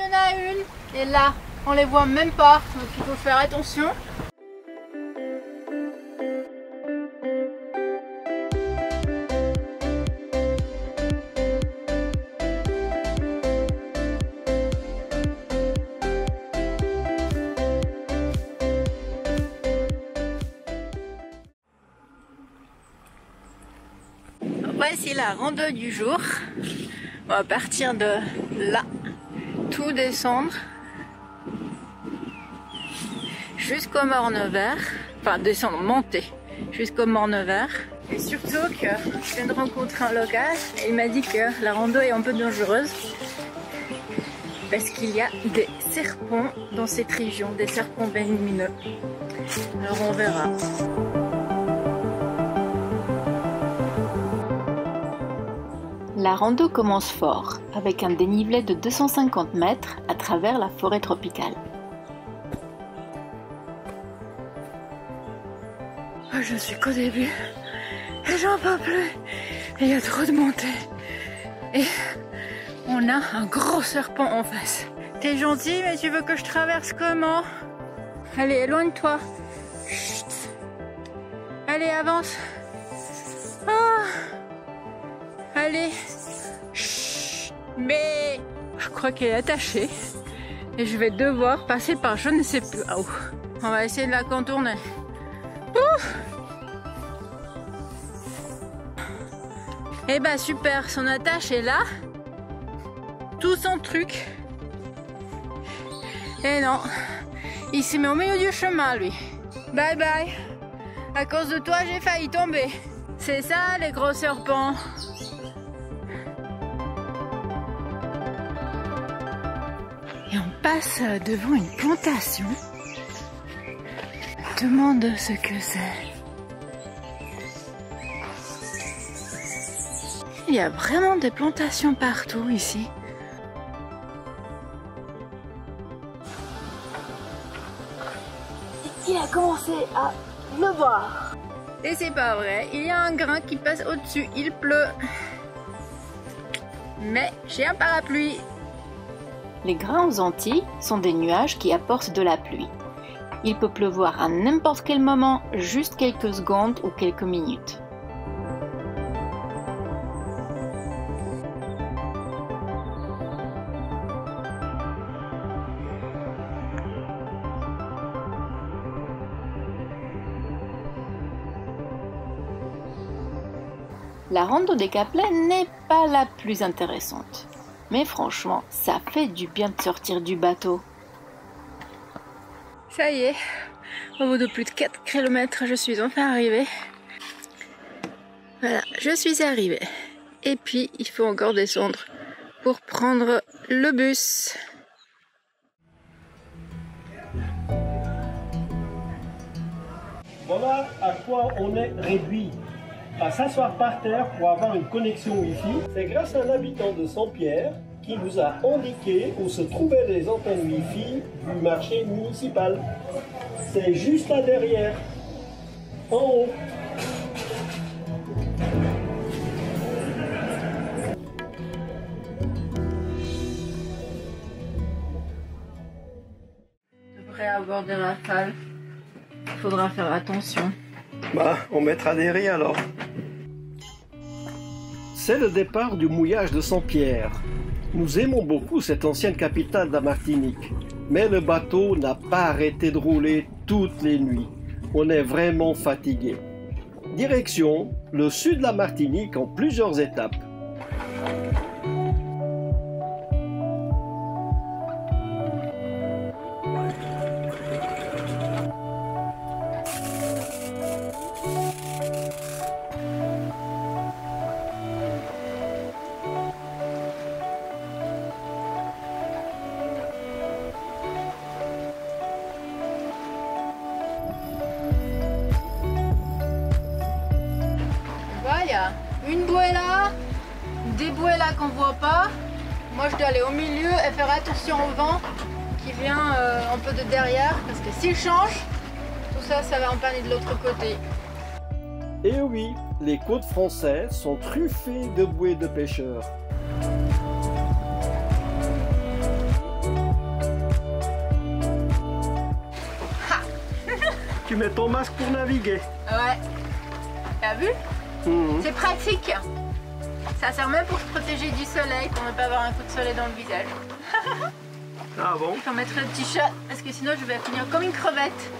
en a une. Et là, on les voit même pas. Donc il faut faire attention. Voici la rando du jour. On va partir de là, tout descendre jusqu'au Morne Vert, enfin descendre, monter jusqu'au Morne Vert. Et surtout que je viens de rencontrer un local et il m'a dit que la rando est un peu dangereuse parce qu'il y a des serpents dans cette région, des serpents venimeux. Alors on verra. La rando commence fort, avec un dénivelé de 250 mètres à travers la forêt tropicale. Je suis qu'au début, et j'en peux plus, il y a trop de montées. Et on a un gros serpent en face. T'es gentil, mais tu veux que je traverse comment? Allez, éloigne-toi. Chut. Allez, avance. Oh. Allez. Chut. Mais je crois qu'elle est attachée. Et je vais devoir passer par je ne sais plus où. On va essayer de la contourner. Et bah super, son attache est là. Tout son truc. Et non, il s'est mis au milieu du chemin lui. Bye bye. À cause de toi, j'ai failli tomber. C'est ça les gros serpents. Et on passe devant une plantation. Demande ce que c'est. Il y a vraiment des plantations partout ici. Il a commencé à pleuvoir. Et c'est pas vrai, il y a un grain qui passe au-dessus, il pleut. Mais j'ai un parapluie. Les grains aux Antilles sont des nuages qui apportent de la pluie. Il peut pleuvoir à n'importe quel moment, juste quelques secondes ou quelques minutes. La rando des Caplets n'est pas la plus intéressante. Mais franchement, ça fait du bien de sortir du bateau. Ça y est, au bout de plus de 4 km, je suis enfin arrivée. Voilà, je suis arrivée. Et puis, il faut encore descendre pour prendre le bus. Voilà à quoi on est réduit. À s'asseoir par terre pour avoir une connexion Wi-Fi. C'est grâce à un habitant de Saint-Pierre qui nous a indiqué où se trouvaient les antennes Wi-Fi du marché municipal. C'est juste là derrière, en haut. Je devrais avoir des rafales. Il faudra faire attention. Bah, on mettra des raies alors. C'est le départ du mouillage de Saint-Pierre. Nous aimons beaucoup cette ancienne capitale de la Martinique, mais le bateau n'a pas arrêté de rouler toutes les nuits. On est vraiment fatigué. Direction le sud de la Martinique en plusieurs étapes. Il y a une bouée là, des bouées là qu'on voit pas. Moi je dois aller au milieu et faire attention au vent qui vient un peu de derrière parce que s'il change, tout ça, ça va empanner de l'autre côté. Et oui, les côtes françaises sont truffées de bouées de pêcheurs. Tu mets ton masque pour naviguer. Ouais. T'as vu? C'est pratique. Ça sert même pour se protéger du soleil, pour ne pas avoir un coup de soleil dans le visage. Ah bon? Il faut mettre le t-shirt parce que sinon je vais finir comme une crevette.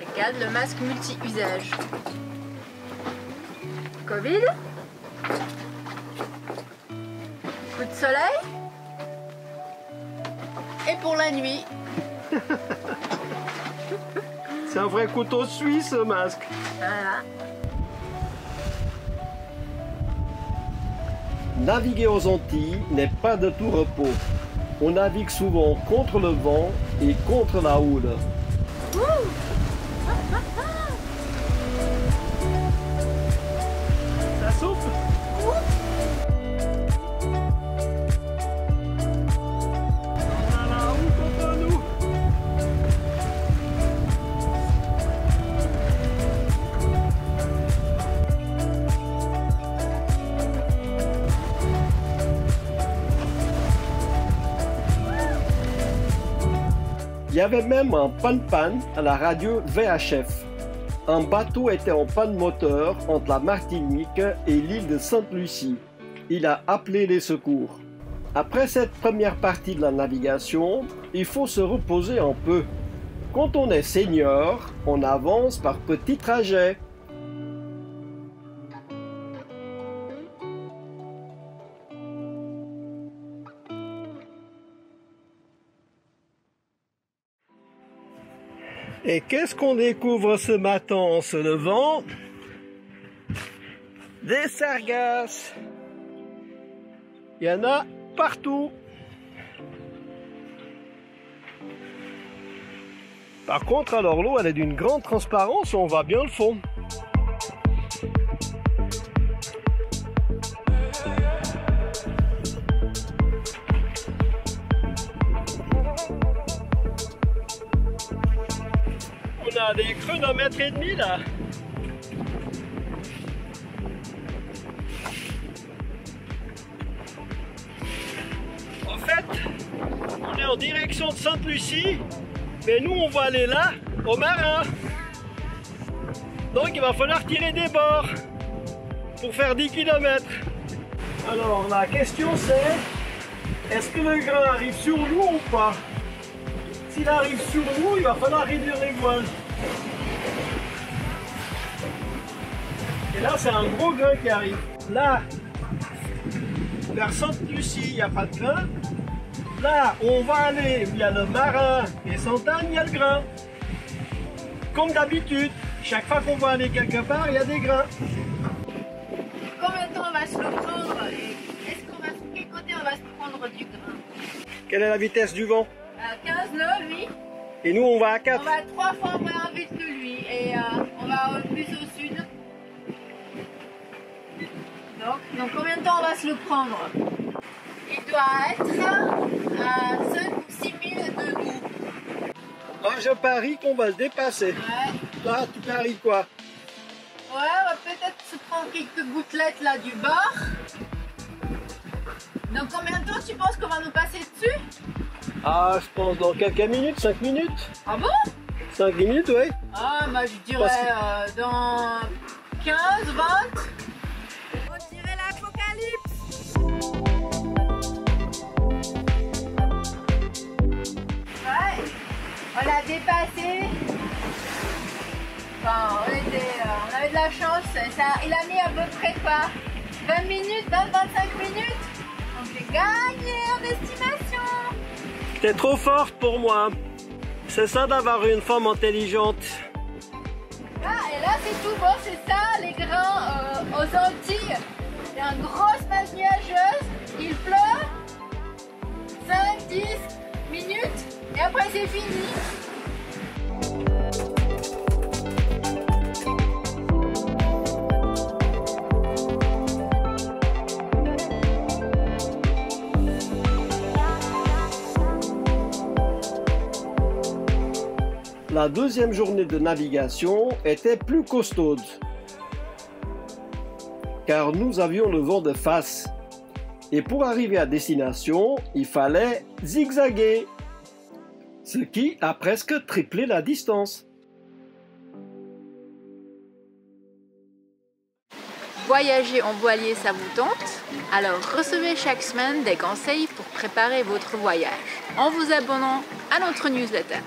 Regarde le masque multi-usage. Covid. Coup de soleil. Et pour la nuit. C'est un vrai couteau suisse, ce masque. Voilà. Naviguer aux Antilles n'est pas de tout repos. On navigue souvent contre le vent et contre la houle. Ça souffle. On a la houle contre nous. Il y avait même un panne à la radio VHF. Un bateau était en panne moteur entre la Martinique et l'île de Sainte-Lucie. Il a appelé les secours. Après cette première partie de la navigation, il faut se reposer un peu. Quand on est senior, on avance par petits trajets. Et qu'est-ce qu'on découvre ce matin en se levant? Des sargasses. Il y en a partout. Par contre, alors l'eau, elle est d'une grande transparence, on voit bien le fond. On a des creux d'1,5 mètre là. En fait, on est en direction de Sainte-Lucie, mais nous on va aller là, au Marin. Donc il va falloir tirer des bords pour faire 10 km. Alors la question c'est, est-ce que le grain arrive sur nous ou pas? S'il arrive sur nous, il va falloir réduire les voiles. Et là, c'est un gros grain qui arrive. Là, vers Sainte-Lucie, il n'y a pas de grain. Là, où on va aller, où il y a le Marin et Sainte-Anne, il y a le grain. Comme d'habitude, chaque fois qu'on va aller quelque part, il y a des grains. Combien de temps on va se le prendre? Quel côté on va se prendre du grain? Quelle est la vitesse du vent? 15 nœuds, lui. Et nous, on va à 4. On va 3 fois moins vite que lui. Et on va plus au sud. Donc combien de temps on va se le prendre? Il doit être à 5 ou 6 000 de nous. Ah, je parie qu'on va le dépasser. Ouais. Toi, tu paries quoi? Ouais, on va peut-être se prendre quelques gouttelettes là du bord. Donc combien de temps tu penses qu'on va nous passer dessus? Ah, je pense dans quelques minutes, 5 minutes. Ah bon? 5 minutes, oui. Ah, bah je dirais dans 15, 20. On dirait l'apocalypse. Ouais, on l'a dépassé. Enfin, on avait de la chance. Il a mis à peu près quoi? 20 minutes, 20-25 minutes. Donc j'ai gagné en estimation. T'es trop forte pour moi. C'est ça d'avoir une femme intelligente. Ah, et là c'est tout bon, c'est ça les grains aux Antilles. Il y a une grosse masse nuageuse, il pleut 5-10 minutes et après c'est fini. La deuxième journée de navigation était plus costaude, car nous avions le vent de face. Et pour arriver à destination, il fallait zigzaguer, ce qui a presque triplé la distance. Voyager en voilier, ça vous tente? Alors recevez chaque semaine des conseils pour préparer votre voyage en vous abonnant à notre newsletter.